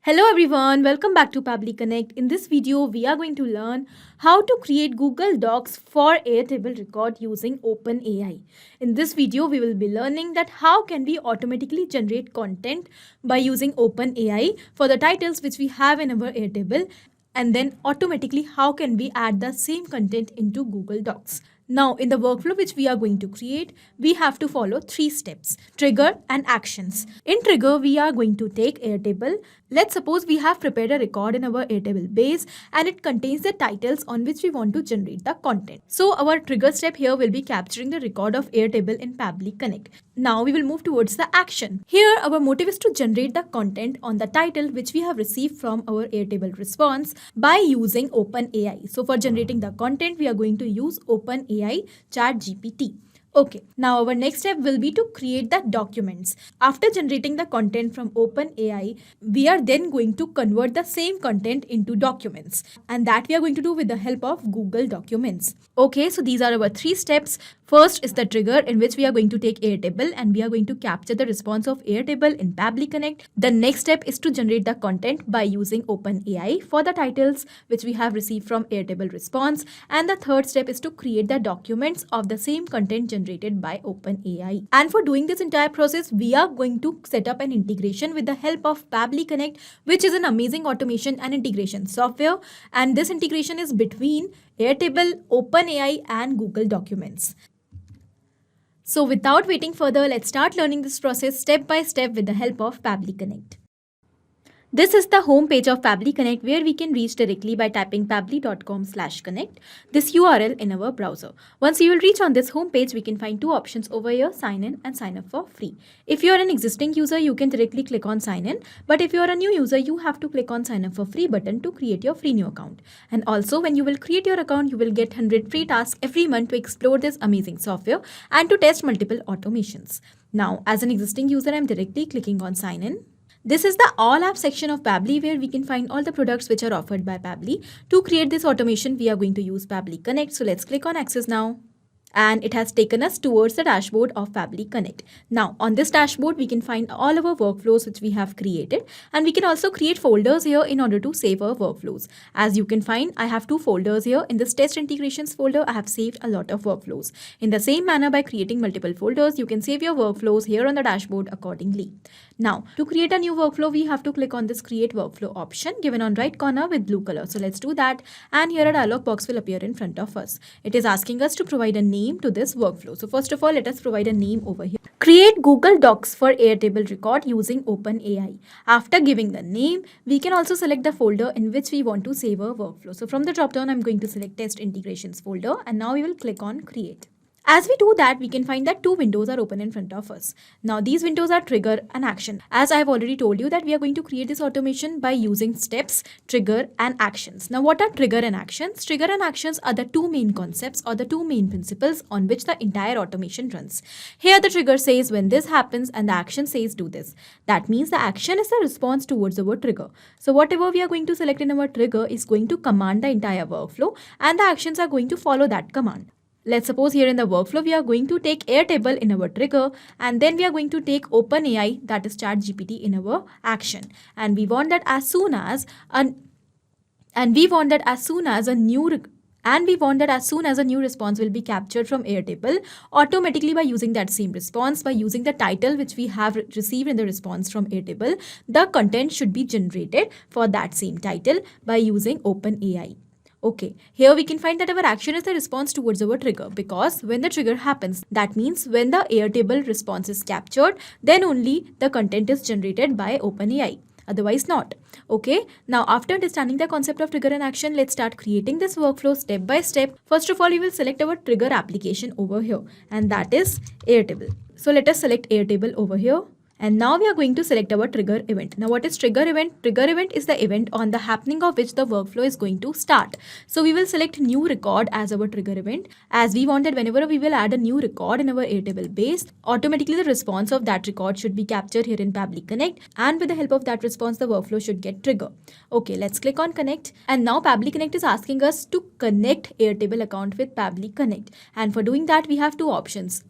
Hello everyone, welcome back to Pabbly Connect. In this video, we are going to learn how to create Google Docs for Airtable record using OpenAI. In this video, we will be learning that how can we automatically generate content by using OpenAI for the titles which we have in our Airtable, and then automatically how can we add the same content into Google Docs. Now, in the workflow which we are going to create, we have to follow 3 steps: trigger and actions. In trigger, we are going to take Airtable. Let's suppose we have prepared a record in our Airtable base and it contains the titles on which we want to generate the content. So our trigger step here will be capturing the record of Airtable in Pabbly Connect. Now we will move towards the action. Here our motive is to generate the content on the title which we have received from our Airtable response by using OpenAI. So for generating the content, we are going to use OpenAI ChatGPT. Okay, now our next step will be to create the documents. After generating the content from OpenAI, we are then going to convert the same content into documents, and that we are going to do with the help of Google Documents. Okay, so these are our 3 steps. First is the trigger, in which we are going to take Airtable and we are going to capture the response of Airtable in Pabbly Connect. The next step is to generate the content by using OpenAI for the titles which we have received from Airtable response. And the third step is to create the documents of the same content generated by OpenAI. And for doing this entire process, we are going to set up an integration with the help of Pabbly Connect, which is an amazing automation and integration software. And this integration is between Airtable, OpenAI, and Google Documents. So without waiting further, let's start learning this process step by step with the help of Pabbly Connect. This is the home page of Pabbly Connect, where we can reach directly by typing pabbly.com/connect, this URL in our browser. Once you will reach on this home page, we can find 2 options over here: sign in and sign up for free. If you are an existing user, you can directly click on sign in. But if you are a new user, you have to click on sign up for free button to create your free new account. And also, when you will create your account, you will get 100 free tasks every month to explore this amazing software and to test multiple automations. Now, as an existing user, I'm directly clicking on sign in. This is the All Apps section of Pabbly, where we can find all the products which are offered by Pabbly. To create this automation, we are going to use Pabbly Connect. So let's click on Access now. And it has taken us towards the dashboard of Pabbly Connect. Now, on this dashboard, we can find all our workflows which we have created, and we can also create folders here in order to save our workflows. As you can find, I have 2 folders here. In this test integrations folder, I have saved a lot of workflows. In the same manner, by creating multiple folders, you can save your workflows here on the dashboard accordingly. Now, to create a new workflow, we have to click on this create workflow option given on right corner with blue color. So let's do that. And here a dialog box will appear in front of us. It is asking us to provide a name to this workflow. So first of all, let us provide a name over here. Create Google Docs for Airtable record using OpenAI. After giving the name, we can also select the folder in which we want to save our workflow. So from the drop down, I'm going to select test integrations folder, and now we will click on create. As we do that, we can find that 2 windows are open in front of us. Now, these windows are trigger and action. As I have already told you that we are going to create this automation by using steps, trigger, and actions. Now, what are trigger and actions? Trigger and actions are the 2 main concepts or the 2 main principles on which the entire automation runs. Here, the trigger says when this happens and the action says do this. That means the action is the response towards our trigger. So, whatever we are going to select in our trigger is going to command the entire workflow, and the actions are going to follow that command. Let's suppose here in the workflow, we are going to take Airtable in our trigger, and then we are going to take OpenAI, that is ChatGPT, in our action. And we want that as soon as a new response will be captured from Airtable, automatically by using that same response, by using the title which we have received in the response from Airtable, the content should be generated for that same title by using OpenAI. Okay, here we can find that our action is the response towards our trigger, because when the trigger happens, that means when the Airtable response is captured, then only the content is generated by OpenAI. Otherwise not. Okay, now after understanding the concept of trigger and action, let's start creating this workflow step by step. First of all, we will select our trigger application over here, and that is Airtable. So let us select Airtable over here. And now we are going to select our trigger event. Now, what is trigger event? Trigger event is the event on the happening of which the workflow is going to start. So we will select new record as our trigger event, as we want that whenever we will add a new record in our Airtable base, automatically the response of that record should be captured here in Pabbly Connect, and with the help of that response, the workflow should get triggered. Okay, let's click on connect, and now Pabbly Connect is asking us to connect Airtable account with Pabbly Connect. And for doing that, we have 2 options.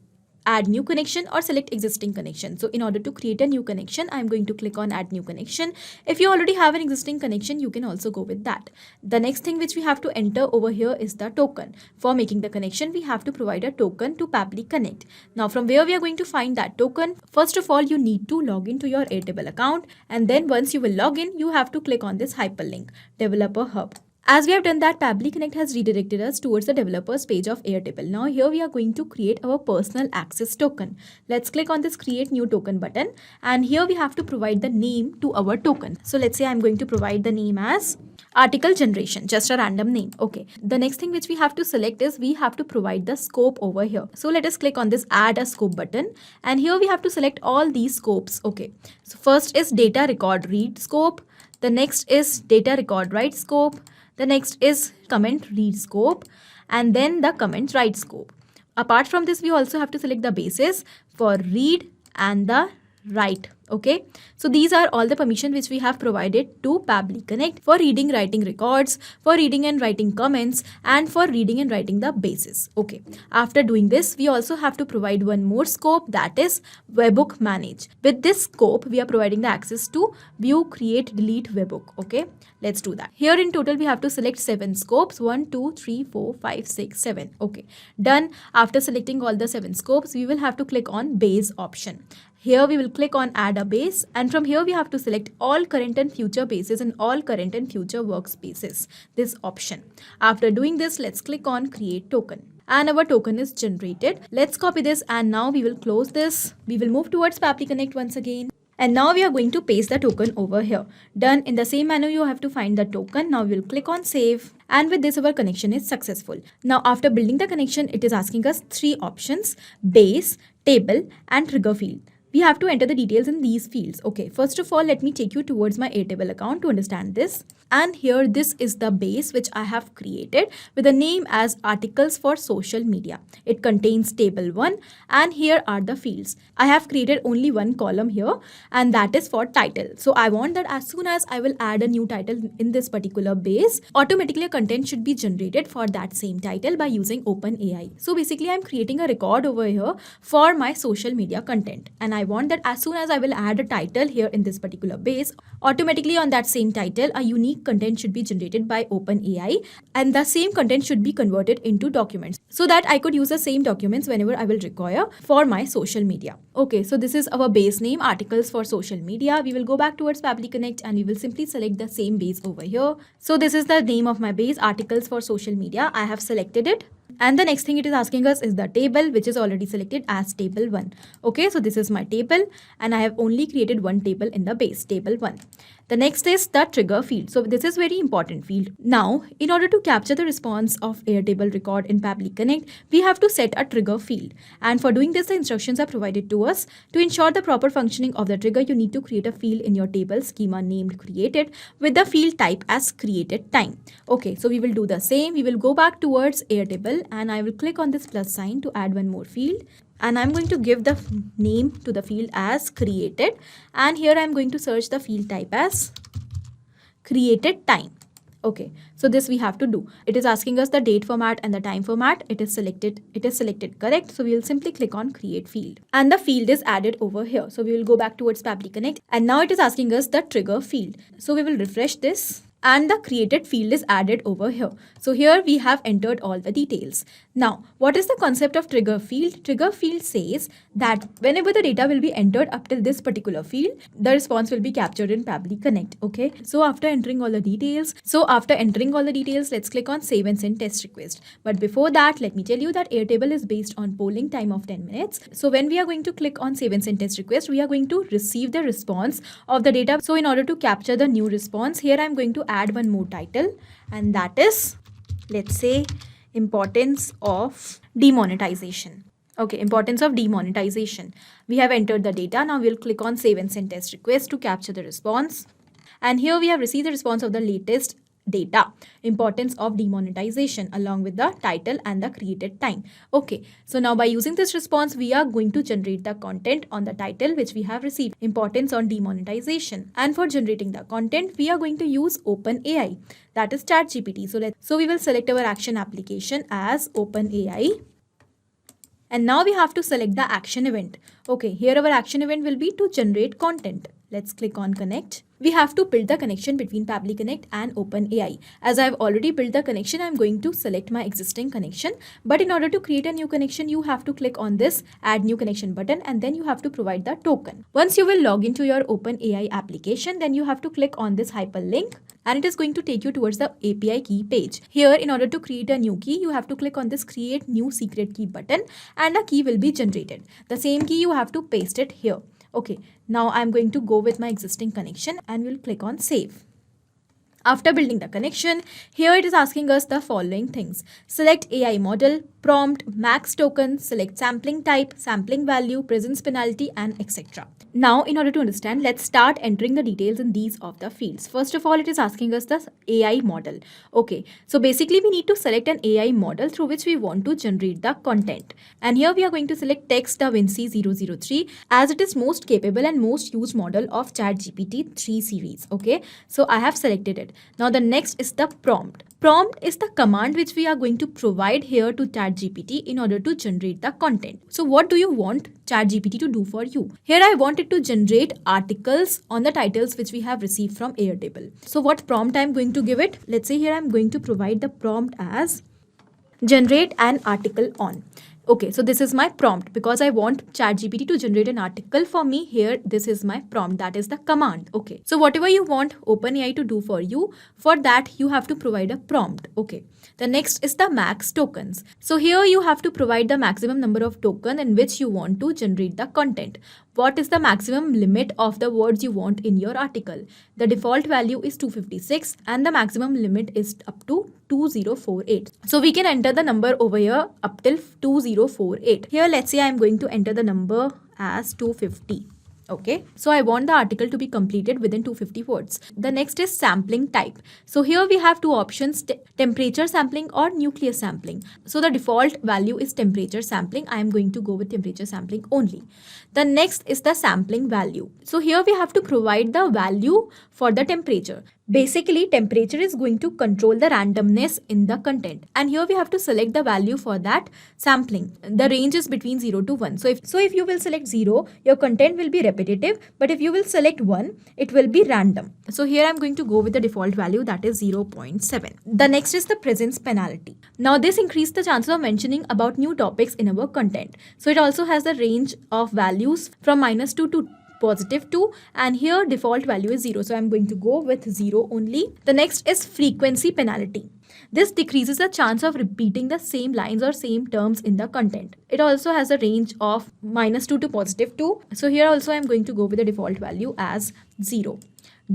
add new connection or select existing connection. So in order to create a new connection, I'm going to click on add new connection. If you already have an existing connection, you can also go with that. The next thing which we have to enter over here is the token. For making the connection, we have to provide a token to Pabbly Connect. Now from where we are going to find that token, first of all, you need to log into your Airtable account, and then once you will log in, you have to click on this hyperlink, Developer Hub. As we have done that, Pabbly Connect has redirected us towards the developers page of Airtable. Now here we are going to create our personal access token. Let's click on this create new token button, and here we have to provide the name to our token. So let's say I'm going to provide the name as article generation, just a random name. Okay. The next thing which we have to select is we have to provide the scope over here. So let us click on this add a scope button, and here we have to select all these scopes. Okay. So first is data record read scope. The next is data record write scope. The next is comment read scope, and then the comment write scope. Apart from this, we also have to select the basis for read and the write. Okay, so these are all the permissions which we have provided to Pabbly Connect for reading, writing records, for reading and writing comments, and for reading and writing the basis. Okay, after doing this, we also have to provide one more scope, that is webhook manage. With this scope, we are providing the access to view, create, delete webhook. Okay, let's do that. Here in total, we have to select 7 scopes, 1, 2, 3, 4, 5, 6, 7. Okay, done. After selecting all the 7 scopes, we will have to click on base option. Here we will click on add a base, and from here we have to select all current and future bases and all current and future workspaces, this option. After doing this, let's click on create token. And our token is generated. Let's copy this, and now we will close this. We will move towards Pabbly Connect once again. And now we are going to paste the token over here. Done. In the same manner, you have to find the token. Now we will click on save. And with this, our connection is successful. Now after building the connection, it is asking us 3 options: base, table, and trigger field. We have to enter the details in these fields. Okay, first of all, let me take you towards my Airtable account to understand this. And here, this is the base which I have created with a name as articles for social media. It contains table 1, and here are the fields. I have created only one column here, and that is for title. So I want that as soon as I will add a new title in this particular base, automatically a content should be generated for that same title by using OpenAI. So basically, I'm creating a record over here for my social media content, and I want that as soon as I will add a title here in this particular base, automatically on that same title, a unique content should be generated by OpenAI, and the same content should be converted into documents so that I could use the same documents whenever I will require for my social media. Okay, so this is our base name, articles for social media. We will go back towards Pabbly Connect, and we will simply select the same base over here. So this is the name of my base, articles for social media. I have selected it. And the next thing it is asking us is the table, which is already selected as table 1. Okay, so this is my table, and I have only created one table in the base, table 1. The next is the trigger field. So this is very important field. Now, in order to capture the response of Airtable record in Pabbly Connect, we have to set a trigger field. And for doing this, the instructions are provided to us. To ensure the proper functioning of the trigger, you need to create a field in your table schema named created with the field type as created time. Okay, so we will do the same. We will go back towards Airtable, and I will click on this plus sign to add one more field. And I'm going to give the name to the field as created, and here I'm going to search the field type as created time. Okay, so this we have to do. It is asking us the date format and the time format. It is selected correct. So we will simply click on create field, and the field is added over here. So we will go back towards Pabbly Connect, and now it is asking us the trigger field. So we will refresh this, and the created field is added over here. So here we have entered all the details. Now, what is the concept of trigger field? Trigger field says that whenever the data will be entered up till this particular field, the response will be captured in Pabbly Connect. Okay, so after entering all the details, let's click on save and send test request. But before that, let me tell you that Airtable is based on polling time of 10 minutes. So when we are going to click on save and send test request, we are going to receive the response of the data. So in order to capture the new response, here I'm going to add one more title, and that is, let's say, importance of demonetization. Okay, importance of demonetization. We have entered the data. Now we'll click on save and send test request to capture the response. And here we have received the response of the latest data, importance of demonetization, along with the title and the created time. Okay, so now by using this response, we are going to generate the content on the title which we have received, importance on demonetization. And for generating the content, we are going to use OpenAI, that is ChatGPT. So we will select our action application as OpenAI. And now we have to select the action event. Okay, here our action event will be to generate content. Let's click on connect. We have to build the connection between Pabbly Connect and OpenAI. As I've already built the connection, I'm going to select my existing connection. But in order to create a new connection, you have to click on this add new connection button, and then you have to provide the token. Once you will log into your OpenAI application, then you have to click on this hyperlink, and it is going to take you towards the API key page. Here, in order to create a new key, you have to click on this create new secret key button, and a key will be generated. The same key you have to paste it here. Okay, now I'm going to go with my existing connection and we'll click on save. After building the connection, here it is asking us the following things. Select AI model, prompt, max token, select sampling type, sampling value, presence penalty, and etc. Now, in order to understand, let's start entering the details in these of the fields. First of all, it is asking us the AI model. Okay, so basically we need to select an AI model through which we want to generate the content. And here we are going to select Text DaVinci 003 as it is most capable and most used model of ChatGPT 3 series. Okay, so I have selected it. Now the next is the prompt. Prompt is the command which we are going to provide here to ChatGPT in order to generate the content. So what do you want ChatGPT to do for you? Here I want it to generate articles on the titles which we have received from Airtable. So what prompt I am going to give it? Let's say here I am going to provide the prompt as generate an article on. Okay, so this is my prompt because I want ChatGPT to generate an article for me. Here, this is my prompt. That is the command. Okay, so whatever you want OpenAI to do for you, for that you have to provide a prompt. Okay, the next is the max tokens. So here you have to provide the maximum number of token in which you want to generate the content. What is the maximum limit of the words you want in your article? The default value is 256 and the maximum limit is up to 2048. So we can enter the number over here up till 2048. Here let's say I'm going to enter the number as 250. Okay, so I want the article to be completed within 250 words. The next is sampling type. So here we have two options, temperature sampling or nuclear sampling. So the default value is temperature sampling. I am going to go with temperature sampling only. The next is the sampling value. So here we have to provide the value for the temperature. Basically, temperature is going to control the randomness in the content. And here we have to select the value for that sampling. The range is between 0 to 1. So if you will select 0, your content will be repetitive. But if you will select 1, it will be random. So here I'm going to go with the default value, that is 0.7. The next is the presence penalty. Now this increases the chances of mentioning about new topics in our content. So it also has the range of values from -2 to +2, and here default value is 0. So I'm going to go with 0 only. The next is frequency penalty. This decreases the chance of repeating the same lines or same terms in the content. It also has a range of -2 to +2. So here also I'm going to go with the default value as 0.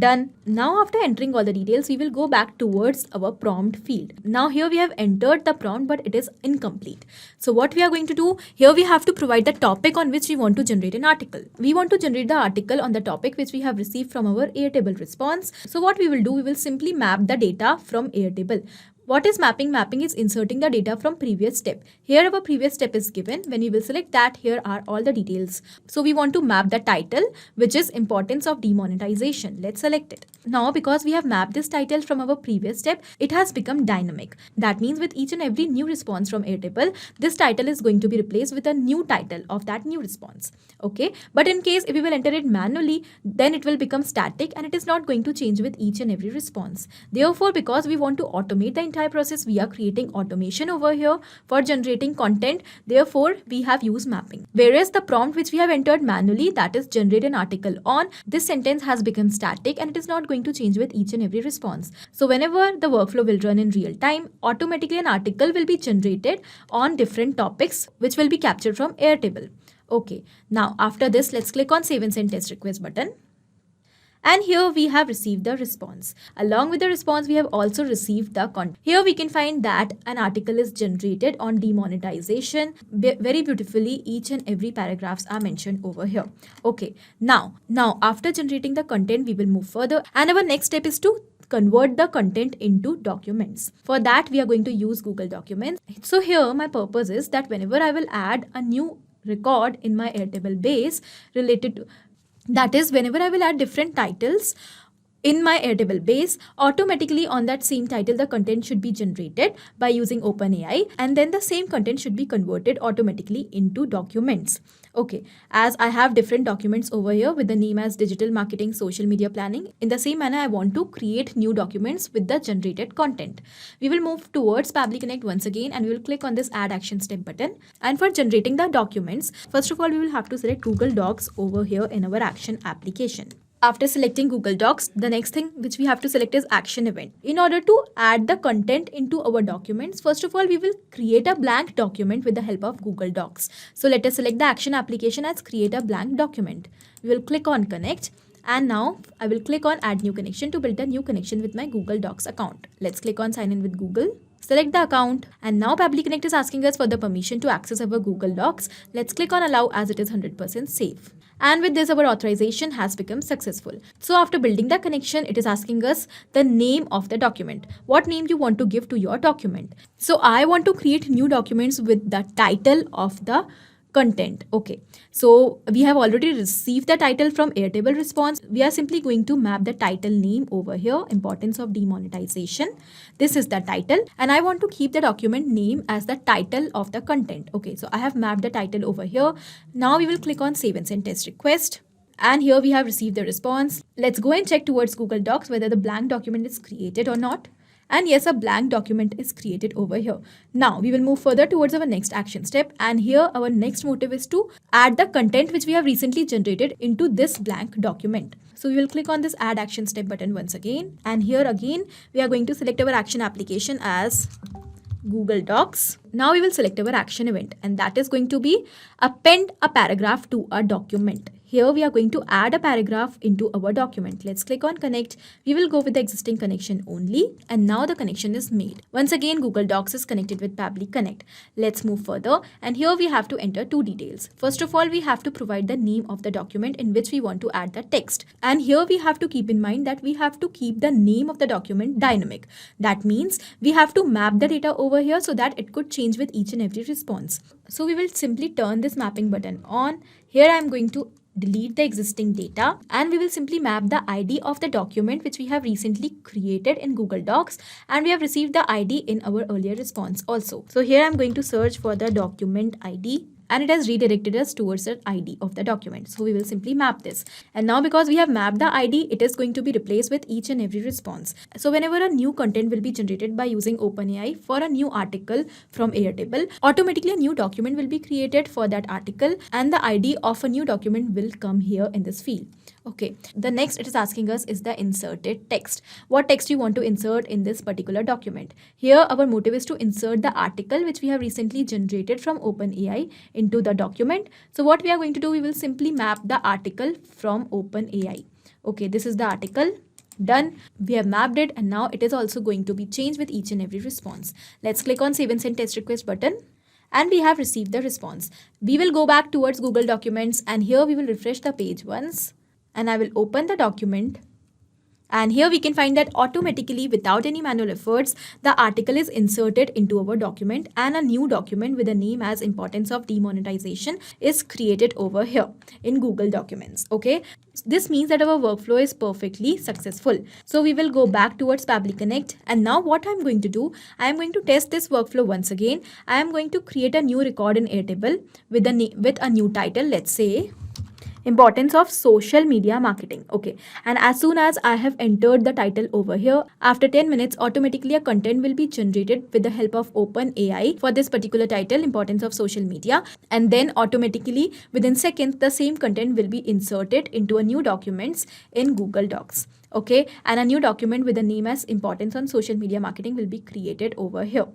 Done. Now after entering all the details, we will go back towards our prompt field. Now here we have entered the prompt, but it is incomplete. So what we are going to do, here we have to provide the topic on which we want to generate an article. We want to generate the article on the topic which we have received from our Airtable response. So what we will do, we will simply map the data from Airtable. What is mapping? Mapping is inserting the data from previous step. Here our previous step is given. When we will select that, here are all the details. So we want to map the title, which is importance of demonetization. Let's select it. Now because we have mapped this title from our previous step, it has become dynamic. That means with each and every new response from Airtable, this title is going to be replaced with a new title of that new response. Okay, but in case if we will enter it manually, then it will become static and it is not going to change with each and every response. Therefore, because we want to automate the entire process, we are creating automation over here for generating content. Therefore, we have used mapping. Whereas the prompt which we have entered manually, that is generate an article on, this sentence has become static and it is not going to change with each and every response. So whenever the workflow will run in real time, automatically an article will be generated on different topics which will be captured from Airtable. Okay, now after this, let's click on Save and Send Test Request button. And here we have received the response. Along with the response, we have also received the content. Here we can find that an article is generated on demonetization. Very beautifully, each and every paragraphs are mentioned over here. Okay, now after generating the content, we will move further. And our next step is to convert the content into documents. For that, we are going to use Google Documents. So here my purpose is that whenever I will add a new record in my Airtable base related to, that is, whenever I will add different titles in my Airtable base, automatically on that same title, the content should be generated by using OpenAI, and then the same content should be converted automatically into documents. Okay, as I have different documents over here with the name as digital marketing, social media planning, in the same manner, I want to create new documents with the generated content. We will move towards Pabbly Connect once again, and we will click on this add action step button. And for generating the documents, first of all, we will have to select Google Docs over here in our action application. After selecting Google Docs, the next thing which we have to select is action event. In order to add the content into our documents, first of all, we will create a blank document with the help of Google Docs. So let us select the action application as create a blank document. We will click on connect. And now I will click on add new connection to build a new connection with my Google Docs account. Let's click on sign in with Google. Select the account, and now Pabbly Connect is asking us for the permission to access our Google Docs. Let's click on allow as it is 100% safe. And with this, our authorization has become successful. So after building the connection, it is asking us the name of the document. What name you want to give to your document? So I want to create new documents with the title of the content. Okay, so we have already received the title from Airtable response. We are simply going to map the title name over here, importance of demonetization. This is the title, and I want to keep the document name as the title of the content. Okay, so I have mapped the title over here. Now we will click on save and send test request. And here we have received the response. Let's go and check towards Google Docs whether the blank document is created or not. And yes, a blank document is created over here. Now we will move further towards our next action step. And here our next motive is to add the content which we have recently generated into this blank document. So we will click on this add action step button once again. And here again, we are going to select our action application as Google Docs. Now we will select our action event, and that is going to be append a paragraph to a document. Here we are going to add a paragraph into our document. Let's click on connect. We will go with the existing connection only, and now the connection is made. Once again, Google Docs is connected with Pabbly Connect. Let's move further, and here we have to enter two details. First of all, we have to provide the name of the document in which we want to add the text. And here we have to keep in mind that we have to keep the name of the document dynamic. That means we have to map the data over here so that it could change with each and every response. So we will simply turn this mapping button on. Here I am going to delete the existing data, and we will simply map the ID of the document which we have recently created in Google Docs, and we have received the ID in our earlier response also. So here I'm going to search for the document ID, and it has redirected us towards the ID of the document. So we will simply map this. And now because we have mapped the ID, it is going to be replaced with each and every response. So whenever a new content will be generated by using OpenAI for a new article from Airtable, automatically a new document will be created for that article, and the ID of a new document will come here in this field. Okay, the next it is asking us is the inserted text. What text you want to insert in this particular document? Here our motive is to insert the article which we have recently generated from OpenAI into the document. So what we are going to do, we will simply map the article from OpenAI. Okay, this is the article. Done. We have mapped it, and now it is also going to be changed with each and every response. Let's click on save and send test request button. And we have received the response. We will go back towards Google Documents, and here we will refresh the page once. And I will open the document, and here we can find that automatically without any manual efforts, the article is inserted into our document, and a new document with a name as importance of demonetization is created over here in Google Documents. Okay, this means that our workflow is perfectly successful. So we will go back towards Pabbly Connect, and now what I'm going to do, I am going to test this workflow once again. I am going to create a new record in Airtable with a new title. Let's say importance of social media marketing. Okay, and as soon as I have entered the title over here, after 10 minutes automatically a content will be generated with the help of OpenAI for this particular title, importance of social media, and then automatically within seconds the same content will be inserted into a new documents in Google Docs. Okay, and a new document with the name as importance on social media marketing will be created over here.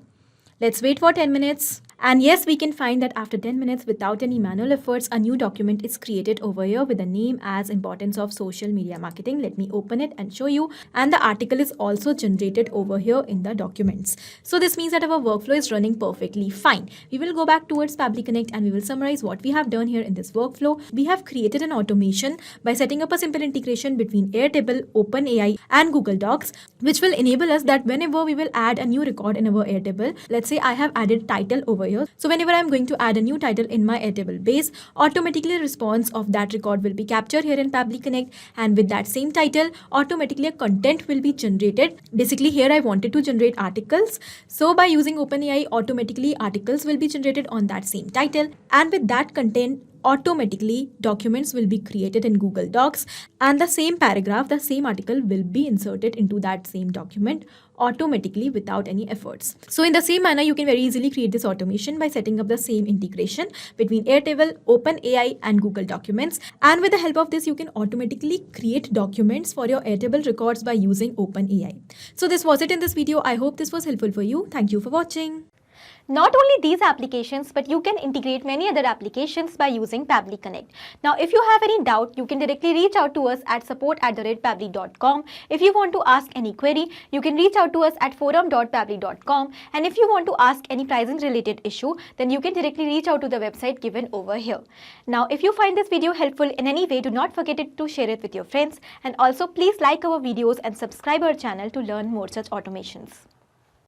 Let's wait for 10 minutes. And yes, we can find that after 10 minutes without any manual efforts, a new document is created over here with the name as importance of social media marketing. Let me open it and show you. And the article is also generated over here in the documents. So this means that our workflow is running perfectly fine. We will go back towards Pabbly Connect, and we will summarize what we have done here in this workflow. We have created an automation by setting up a simple integration between Airtable, OpenAI, and Google Docs, which will enable us that whenever we will add a new record in our Airtable, let's say I have added title over over here. So whenever I'm going to add a new title in my Airtable base, automatically a response of that record will be captured here in Pabbly Connect, and with that same title, automatically a content will be generated. Basically here I wanted to generate articles. So by using OpenAI, automatically articles will be generated on that same title, and with that content, automatically documents will be created in Google Docs, and the same paragraph, the same article will be inserted into that same document automatically without any efforts. So in the same manner, you can very easily create this automation by setting up the same integration between Airtable, OpenAI and Google Documents. And with the help of this, you can automatically create documents for your Airtable records by using OpenAI. So this was it in this video. I hope this was helpful for you. Thank you for watching. Not only these applications, but you can integrate many other applications by using Pabbly Connect. Now, if you have any doubt, you can directly reach out to us at support@pabbly.com. If you want to ask any query, you can reach out to us at forum.pabbly.com. And if you want to ask any pricing related issue, then you can directly reach out to the website given over here. Now, if you find this video helpful in any way, do not forget to share it with your friends. And also, please like our videos and subscribe our channel to learn more such automations.